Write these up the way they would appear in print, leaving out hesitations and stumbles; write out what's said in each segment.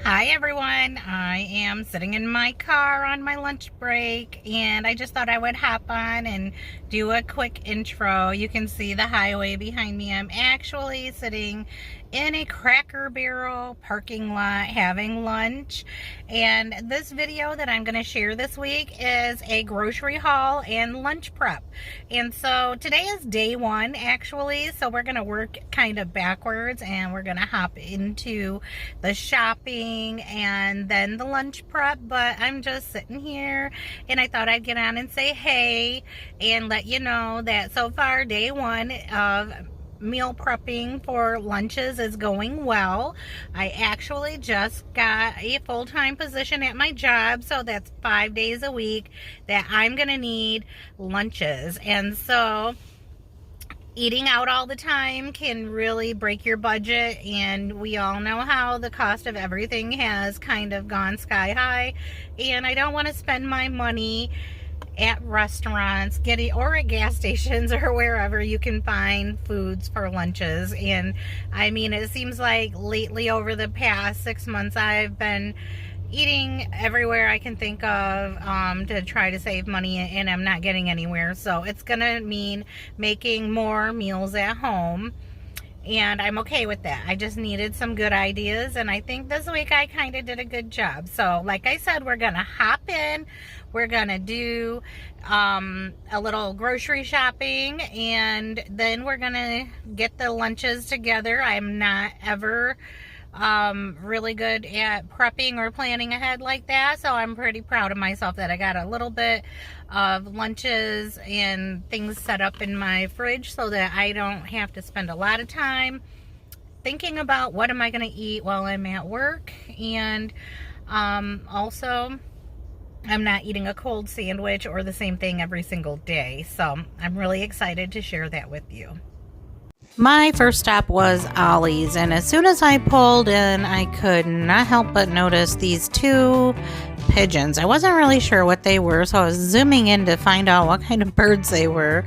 Hi everyone, I am sitting in my car on my lunch break and I just thought I would hop on and do a quick intro. You can see the highway behind me. I'm actually sitting in a Cracker Barrel parking lot having lunch, and this video that I'm going to share this week is a grocery haul and lunch prep. And so today is day one actually, so we're going to work kind of backwards and we're going to hop into the shopping and then the lunch prep. But I'm just sitting here and I thought I'd get on and say hey and let you know that so far day one of meal prepping for lunches is going well. I actually just got a full-time position at my job, so that's 5 days a week that I'm gonna need lunches. And so eating out all the time can really break your budget, and we all know how the cost of everything has kind of gone sky high, and I don't want to spend my money at restaurants, or at gas stations or wherever you can find foods for lunches. And I mean, it seems like lately over the past 6 months I've been eating everywhere I can think of to try to save money, and I'm not getting anywhere. So it's gonna mean making more meals at home, and I'm okay with that. I just needed some good ideas, and I think this week I kind of did a good job. So like I said, we're gonna hop in, we're gonna do a little grocery shopping, and then we're gonna get the lunches together. I'm not ever really good at prepping or planning ahead like that, so I'm pretty proud of myself that I got a little bit of lunches and things set up in my fridge so that I don't have to spend a lot of time thinking about what am I going to eat while I'm at work. And also I'm not eating a cold sandwich or the same thing every single day, so I'm really excited to share that with you. My first stop was Ollie's, and as soon as I pulled in, I could not help but notice these two pigeons. I wasn't really sure what they were, so I was zooming in to find out what kind of birds they were.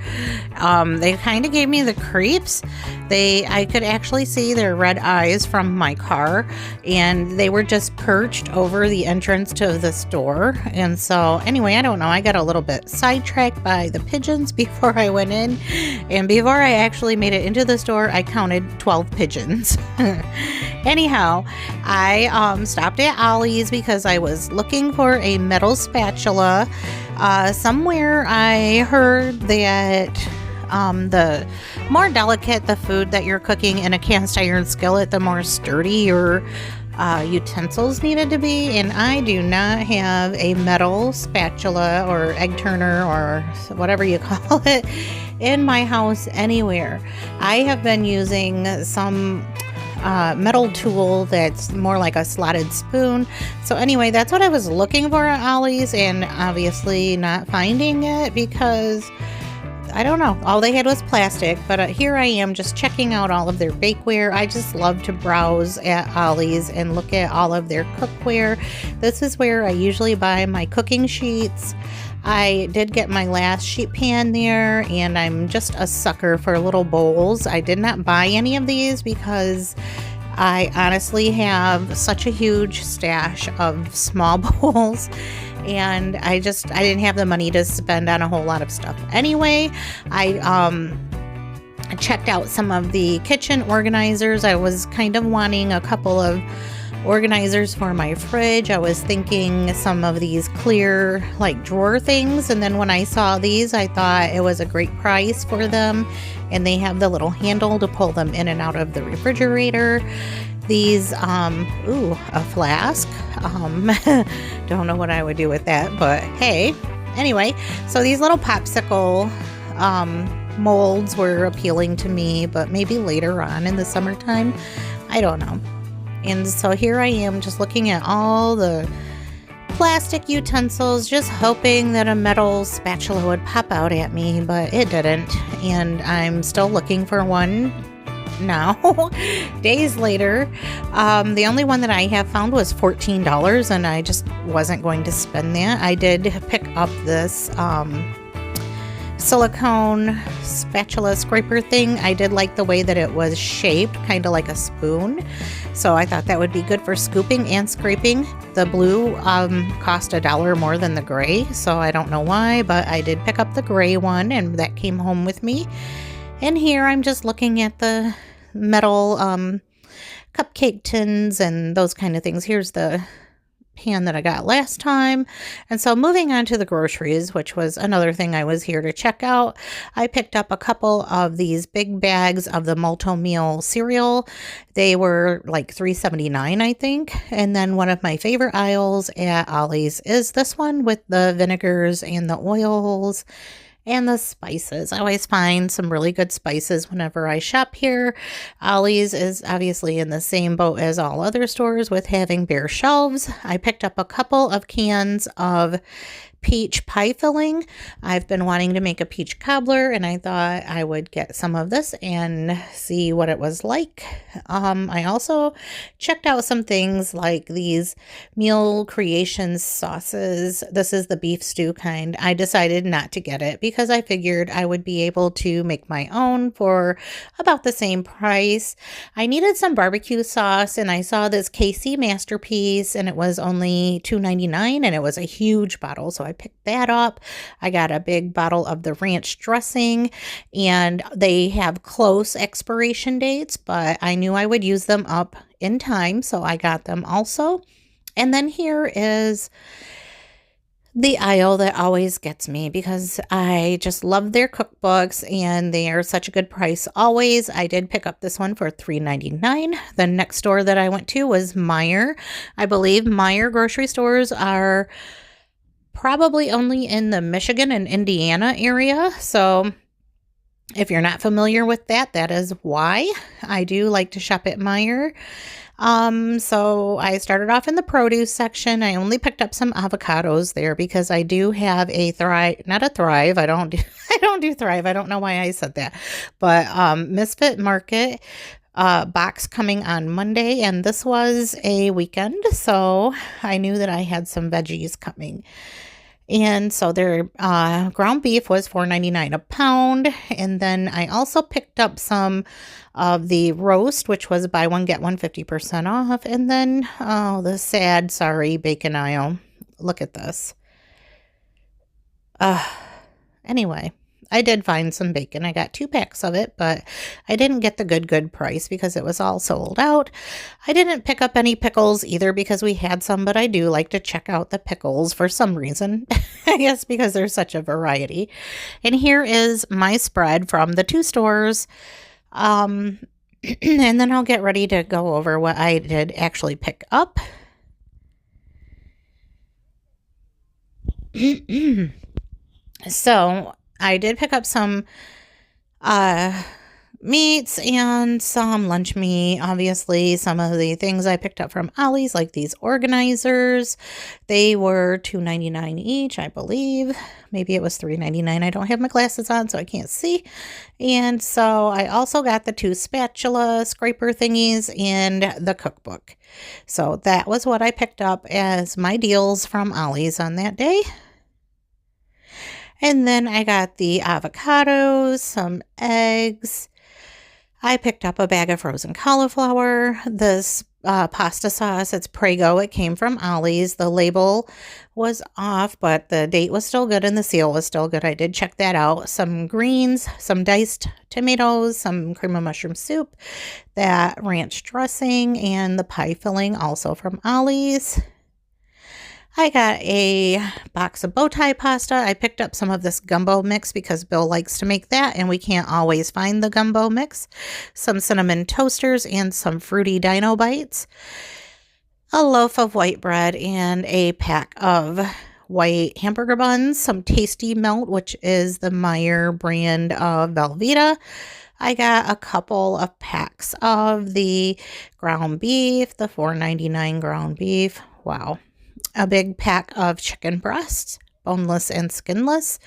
They kind of gave me the creeps. I could actually see their red eyes from my car, and they were just perched over the entrance to the store. And so anyway, I don't know, I got a little bit sidetracked by the pigeons before I went in, and before I actually made it into the store, I counted 12 pigeons. Anyhow, I stopped at Ollie's because I was looking for a metal spatula. Somewhere I heard that the more delicate the food that you're cooking in a cast iron skillet, the more sturdy your utensils needed to be, and I do not have a metal spatula or egg turner or whatever you call it in my house anywhere. I have been using some metal tool that's more like a slotted spoon. So anyway, that's what I was looking for at Ollie's, and obviously not finding it because I don't know, all they had was plastic. But here I am just checking out all of their bakeware. I just love to browse at Ollie's and look at all of their cookware. This is where I usually buy my cooking sheets. I did get my last sheet pan there, and I'm just a sucker for little bowls. I did not buy any of these because I honestly have such a huge stash of small bowls, and I didn't have the money to spend on a whole lot of stuff. Anyway, I checked out some of the kitchen organizers. I was kind of wanting a couple of organizers for my fridge. I was thinking some of these clear like drawer things, and then when I saw these, I thought it was a great price for them, and they have the little handle to pull them in and out of the refrigerator. These a flask. Don't know what I would do with that, but hey. Anyway, so these little popsicle molds were appealing to me, but maybe later on in the summertime, I don't know. And so here I am just looking at all the plastic utensils, just hoping that a metal spatula would pop out at me, but it didn't. And I'm still looking for one now, days later. The only one that I have found was $14, and I just wasn't going to spend that. I did pick up this silicone spatula scraper thing. I did like the way that it was shaped, kind of like a spoon. So I thought that would be good for scooping and scraping. The blue cost $1 more than the gray, so I don't know why, but I did pick up the gray one, and that came home with me. And here I'm just looking at the metal cupcake tins and those kind of things. Here's the pan that I got last time. And so moving on to the groceries, which was another thing I was here to check out, I picked up a couple of these big bags of the Multi-Meal cereal. They were like $3.79, I think. And then one of my favorite aisles at Ollie's is this one with the vinegars and the oils and the spices. I always find some really good spices whenever I shop here. Ollie's is obviously in the same boat as all other stores with having bare shelves. I picked up a couple of cans of peach pie filling. I've been wanting to make a peach cobbler, and I thought I would get some of this and see what it was like. I also checked out some things like these Meal Creations sauces. This is the beef stew kind. I decided not to get it because I figured I would be able to make my own for about the same price. I needed some barbecue sauce, and I saw this KC Masterpiece, and it was only $2.99, and it was a huge bottle, so I picked that up. I got a big bottle of the ranch dressing, and they have close expiration dates, but I knew I would use them up in time, so I got them also. And then here is the aisle that always gets me because I just love their cookbooks and they are such a good price always. I did pick up this one for $3.99. The next store that I went to was Meijer. I believe Meijer grocery stores are probably only in the Michigan and Indiana area. So if you're not familiar with that, that is why. I do like to shop at Meijer. So I started off in the produce section. I only picked up some avocados there because I do have a not a Thrive. I don't do Thrive. I don't know why I said that, but, Misfit Market, box coming on Monday, and this was a weekend. So I knew that I had some veggies coming. And so their ground beef was $4.99 a pound. And then I also picked up some of the roast, which was buy one, get one 50% off. And then, the sad, sorry, bacon aisle. Look at this. Anyway, I did find some bacon. I got 2 packs of it, but I didn't get the good price because it was all sold out. I didn't pick up any pickles either because we had some, but I do like to check out the pickles for some reason. I guess because there's such a variety. And here is my spread from the 2 stores. And then I'll get ready to go over what I did actually pick up. So I did pick up some meats and some lunch meat. Obviously, some of the things I picked up from Ollie's, like these organizers, they were $2.99 each, I believe. Maybe it was $3.99. I don't have my glasses on, so I can't see. And so I also got the 2 spatula scraper thingies and the cookbook. So that was what I picked up as my deals from Ollie's on that day. And then I got the avocados, some eggs. I picked up a bag of frozen cauliflower. This pasta sauce, it's Prego. It came from Ollie's. The label was off, but the date was still good and the seal was still good. I did check that out. Some greens, some diced tomatoes, some cream of mushroom soup, that ranch dressing, and the pie filling also from Ollie's. I got a box of bow tie pasta. I picked up some of this gumbo mix because Bill likes to make that and we can't always find the gumbo mix. Some cinnamon toasters and some fruity dino bites. A loaf of white bread and a pack of white hamburger buns. Some Tasty Melt, which is the Meijer brand of Velveeta. I got a couple of packs of the ground beef, the $4.99 ground beef. Wow. A big pack of chicken breasts, boneless and skinless.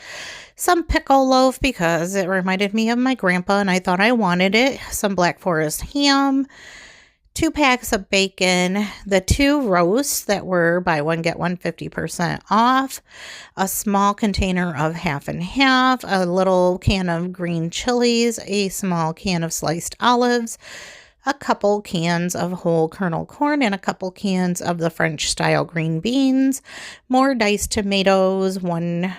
Some pickle loaf because it reminded me of my grandpa and I thought I wanted it. Some Black Forest ham. 2 packs of bacon. The 2 roasts that were buy one, get one 50% off. A small container of half and half. A little can of green chilies. A small can of sliced olives. a couple cans of whole kernel corn, and a couple cans of the French style green beans, more diced tomatoes, one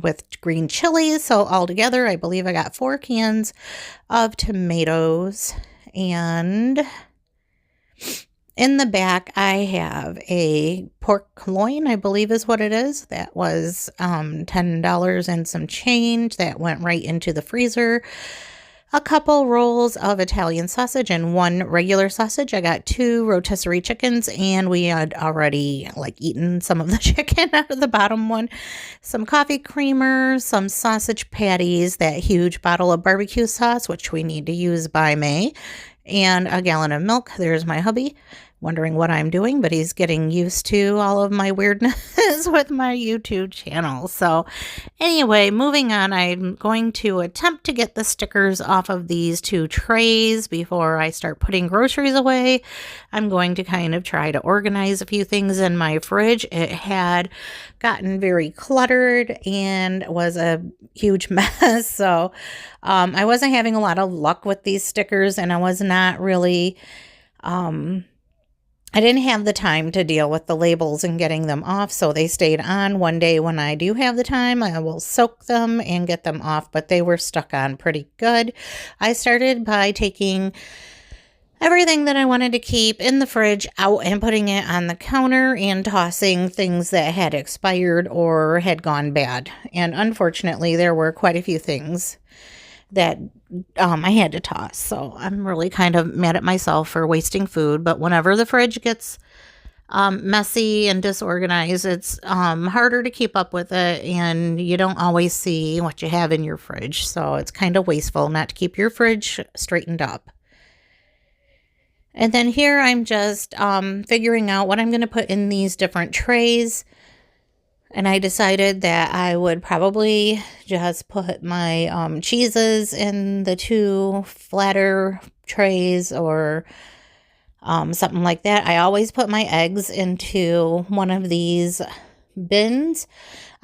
with green chilies. So altogether, I believe I got 4 cans of tomatoes. And in the back, I have a pork loin, I believe is what it is. That was $10 and some change. That went right into the freezer. A couple rolls of Italian sausage and 1 regular sausage. I got 2 rotisserie chickens, and we had already eaten some of the chicken out of the bottom one. Some coffee creamer, some sausage patties, that huge bottle of barbecue sauce, which we need to use by May, and a gallon of milk. There's my hubby, wondering what I'm doing, but he's getting used to all of my weirdness with my YouTube channel. So anyway, moving on, I'm going to attempt to get the stickers off of these 2 trays before I start putting groceries away. I'm going to kind of try to organize a few things in my fridge. It had gotten very cluttered and was a huge mess. So I wasn't having a lot of luck with these stickers, and I was not really I didn't have the time to deal with the labels and getting them off, so they stayed on. One day when I do have the time, I will soak them and get them off, but they were stuck on pretty good. I started by taking everything that I wanted to keep in the fridge out and putting it on the counter and tossing things that had expired or had gone bad. And unfortunately, there were quite a few things that I had to toss. So I'm really kind of mad at myself for wasting food. But whenever the fridge gets messy and disorganized, it's harder to keep up with it, and you don't always see what you have in your fridge. So it's kind of wasteful not to keep your fridge straightened up. And then here I'm just figuring out what I'm going to put in these different trays. And I decided that I would probably just put my cheeses in the 2 flatter trays or something like that. I always put my eggs into one of these bins.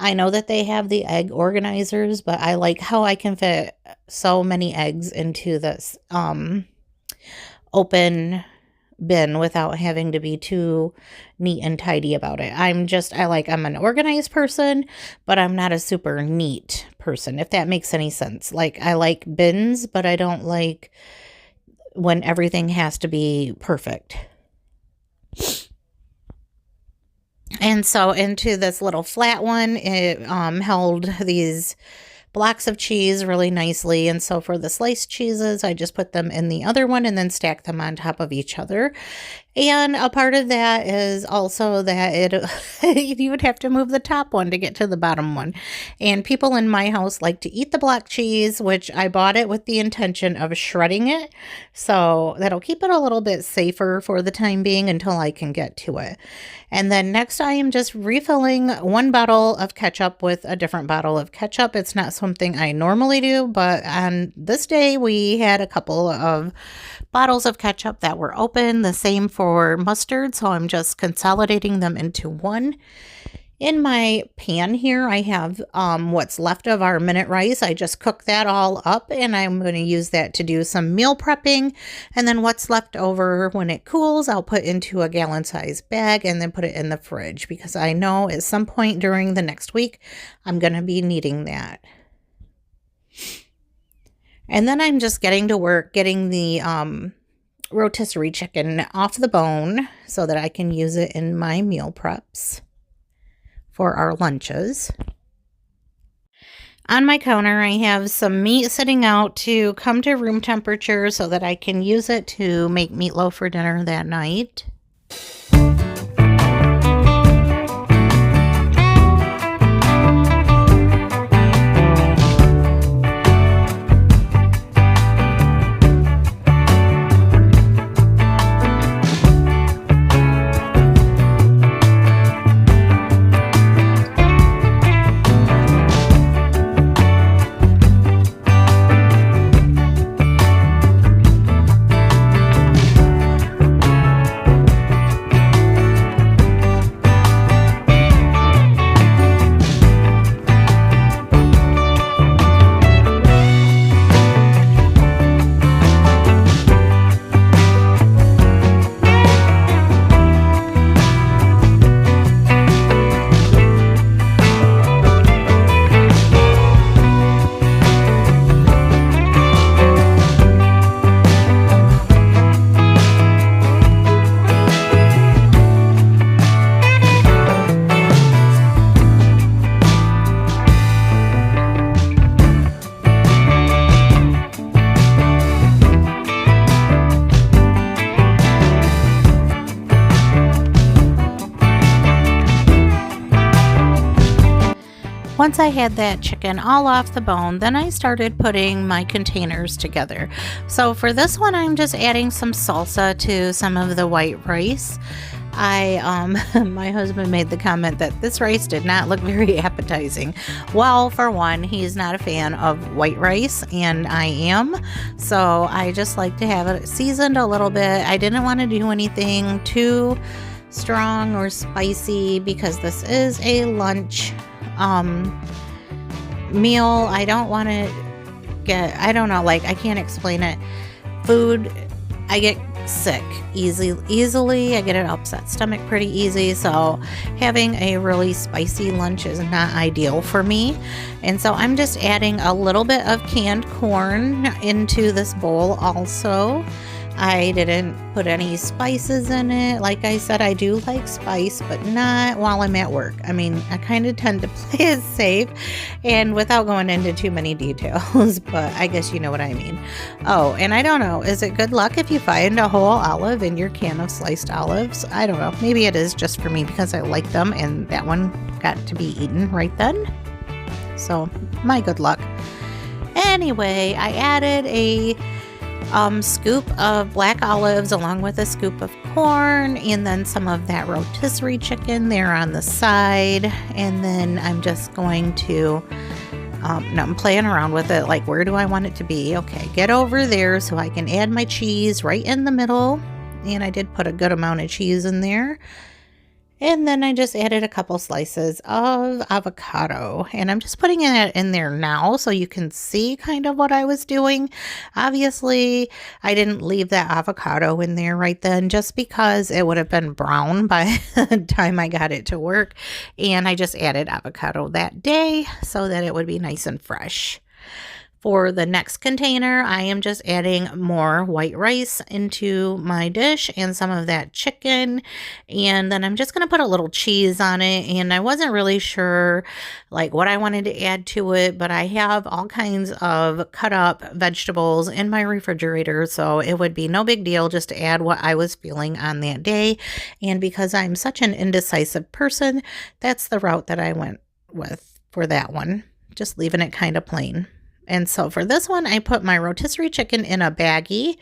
I know that they have the egg organizers, but I like how I can fit so many eggs into this open bin without having to be too neat and tidy about it. I'm an organized person, but I'm not a super neat person, if that makes any sense. I like bins, but I don't like when everything has to be perfect. And so into this little flat one, it held these blocks of cheese really nicely. And so for the sliced cheeses, I just put them in the other one and then stack them on top of each other. And a part of that is also that you would have to move the top one to get to the bottom one. And people in my house like to eat the block cheese, which I bought it with the intention of shredding it. So that'll keep it a little bit safer for the time being until I can get to it. And then next I am just refilling 1 bottle of ketchup with a different bottle of ketchup. It's not something I normally do, but on this day we had a couple of bottles of ketchup that were open, the same for mustard, so I'm just consolidating them into one. In my pan here, I have what's left of our minute rice. I just cook that all up, and I'm going to use that to do some meal prepping. And then what's left over when it cools, I'll put into a gallon-sized bag and then put it in the fridge, because I know at some point during the next week, I'm going to be needing that. And then I'm just getting to work getting the rotisserie chicken off the bone so that I can use it in my meal preps for our lunches. On my counter, I have some meat sitting out to come to room temperature so that I can use it to make meatloaf for dinner that night. Once I had that chicken all off the bone, then I started putting my containers together. So for this one, I'm just adding some salsa to some of the white rice. My husband made the comment that this rice did not look very appetizing. Well, for one, he's not a fan of white rice, and I am. So I just like to have it seasoned a little bit. I didn't want to do anything too strong or spicy because this is a lunch meal. I don't want to I don't know, like I can't explain it. Food, I get sick easily. I get an upset stomach pretty easy, so having a really spicy lunch is not ideal for me. And so I'm just adding a little bit of canned corn into this bowl also. I didn't put any spices in it. Like I said, I do like spice, but not while I'm at work. I mean, I kind of tend to play it safe and without going into too many details, but I guess you know what I mean. Oh, and I don't know, is it good luck if you find a whole olive in your can of sliced olives? I don't know. Maybe it is just for me because I like them and that one got to be eaten right then. So, my good luck. Anyway, I added a scoop of black olives along with a scoop of corn and then some of that rotisserie chicken there on the side. And then I'm just going to no, I'm playing around with it, like where do I want it to be? Okay, get over there so I can add my cheese right in the middle. And I did put a good amount of cheese in there. And then I just added a couple slices of avocado, and I'm just putting it in there now so you can see kind of what I was doing. Obviously, I didn't leave that avocado in there right then just because it would have been brown by the time I got it to work. And I just added avocado that day so that it would be nice and fresh. For the next container, I am just adding more white rice into my dish and some of that chicken. And then I'm just going to put a little cheese on it. And I wasn't really sure like what I wanted to add to it, but I have all kinds of cut up vegetables in my refrigerator. So it would be no big deal just to add what I was feeling on that day. And because I'm such an indecisive person, that's the route that I went with for that one. Just leaving it kind of plain. And so for this one, I put my rotisserie chicken in a baggie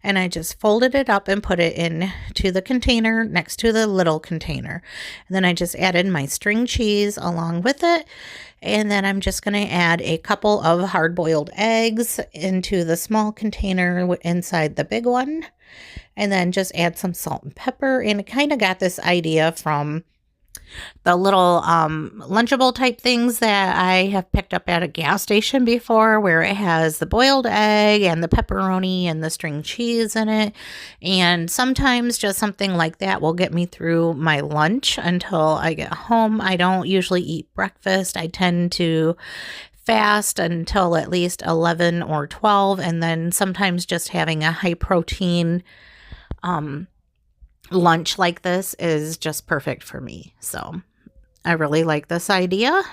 and I just folded it up and put it into the container next to the little container. And then I just added my string cheese along with it. And then I'm just going to add a couple of hard-boiled eggs into the small container inside the big one. And then just add some salt and pepper. And I kind of got this idea from the little Lunchable type things that I have picked up at a gas station before, where it has the boiled egg and the pepperoni and the string cheese in it. And sometimes just something like that will get me through my lunch until I get home. I don't usually eat breakfast. I tend to fast until at least 11 or 12, and then sometimes just having a high protein lunch like this is just perfect for me. So I really like this idea.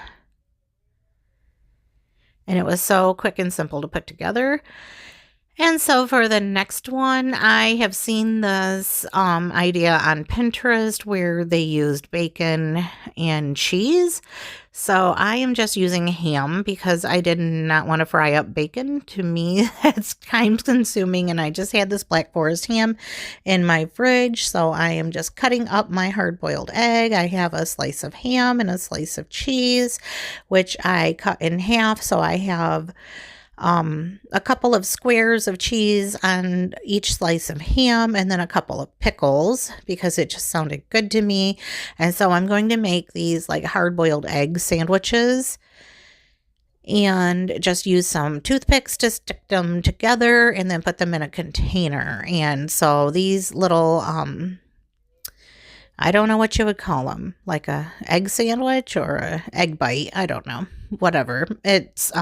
And it was so quick and simple to put together. And so for the next one, I have seen this idea on Pinterest where they used bacon and cheese. So I am just using ham because I did not want to fry up bacon. To me, that's time consuming, and I just had this Black Forest ham in my fridge. So I am just cutting up my hard-boiled egg. I have a slice of ham and a slice of cheese, which I cut in half. So I have a couple of squares of cheese on each slice of ham, and then a couple of pickles because it just sounded good to me. And so I'm going to make these like hard-boiled egg sandwiches and just use some toothpicks to stick them together and then put them in a container. And so these little, I don't know what you would call them, like a egg sandwich or a egg bite. I don't know, whatever. It's,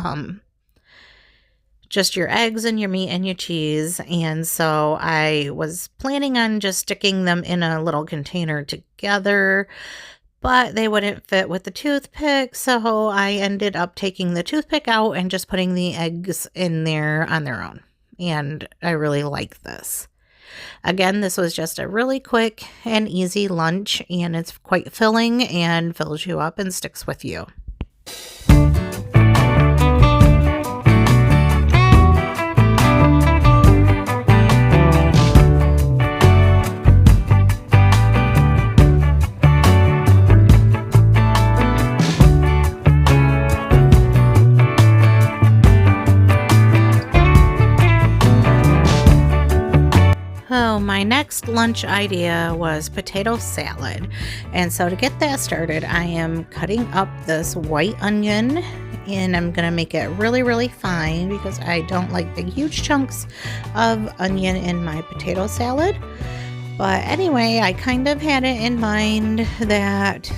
just your eggs and your meat and your cheese. And so I was planning on just sticking them in a little container together, but they wouldn't fit with the toothpick. So I ended up taking the toothpick out and just putting the eggs in there on their own. And I really like this. Again, this was just a really quick and easy lunch, and it's quite filling and fills you up and sticks with you. next lunch idea was potato salad. And so to get that started, I am cutting up this white onion, and I'm gonna make it really, really fine because I don't like big, huge chunks of onion in my potato salad. But anyway, I kind of had it in mind that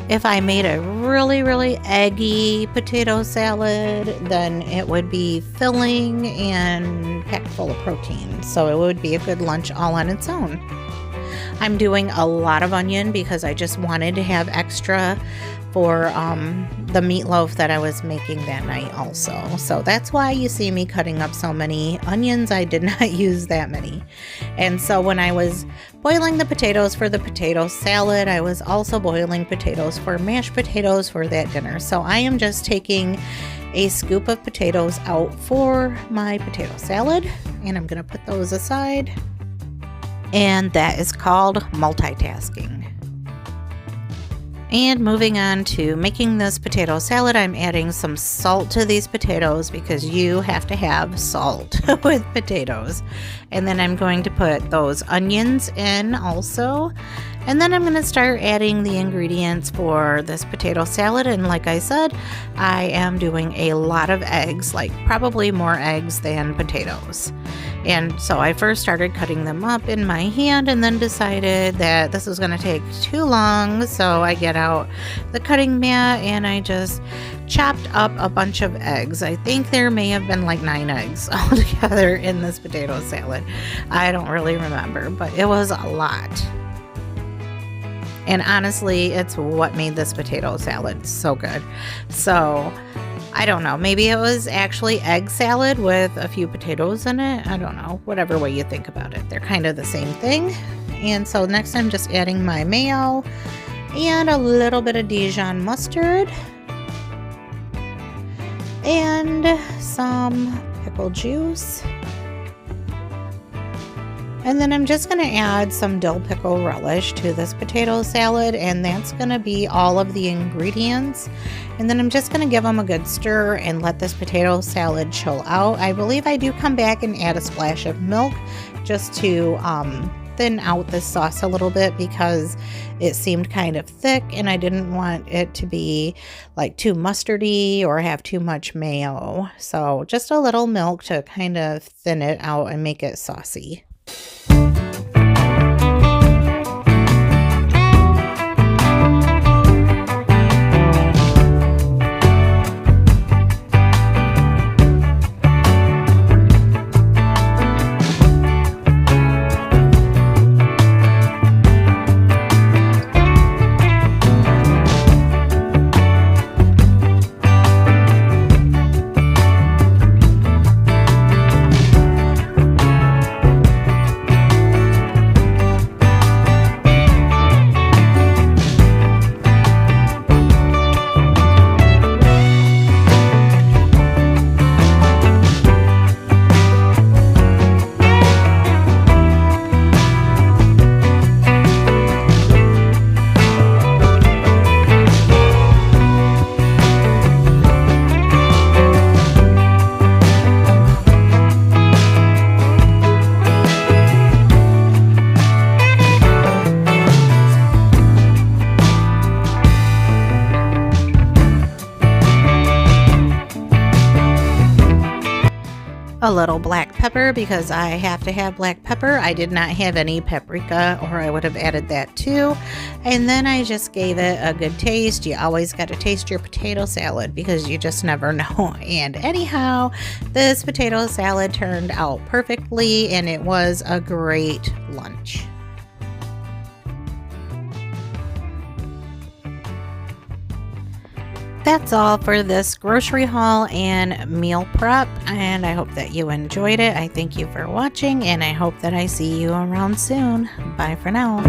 if I made a really, really eggy potato salad, then it would be filling and packed full of protein. So it would be a good lunch all on its own. I'm doing a lot of onion because I just wanted to have extra for the meatloaf that I was making that night also. So that's why you see me cutting up so many onions. I did not use that many. And so when I was boiling the potatoes for the potato salad, I was also boiling potatoes for mashed potatoes for that dinner. So I am just taking a scoop of potatoes out for my potato salad, and I'm gonna put those aside. And that is called multitasking. And moving on to making this potato salad, I'm adding some salt to these potatoes because you have to have salt with potatoes. And then I'm going to put those onions in also. And then I'm going to start adding the ingredients for this potato salad. And like I said, I am doing a lot of eggs, like probably more eggs than potatoes. And so I first started cutting them up in my hand and then decided that this was going to take too long. So I get out the cutting mat and I just chopped up a bunch of eggs. I think there may have been like 9 eggs altogether in this potato salad. I don't really remember, but it was a lot. And honestly, it's what made this potato salad so good. So I don't know, maybe it was actually egg salad with a few potatoes in it. I don't know, whatever way you think about it. They're kind of the same thing. And so next I'm just adding my mayo and a little bit of Dijon mustard and some pickle juice. And then I'm just going to add some dill pickle relish to this potato salad, and that's going to be all of the ingredients. And then I'm just going to give them a good stir and let this potato salad chill out. I believe I do come back and add a splash of milk just to thin out the sauce a little bit because it seemed kind of thick and I didn't want it to be like too mustardy or have too much mayo. So just a little milk to kind of thin it out and make it saucy. A little black pepper because I have to have black pepper. I did not have any paprika or I would have added that too. And then I just gave it a good taste. You always got to taste your potato salad because you just never know. And anyhow, this potato salad turned out perfectly and it was a great lunch. That's all for this grocery haul and meal prep, and I hope that you enjoyed it. I thank you for watching, and I hope that I see you around soon. Bye for now.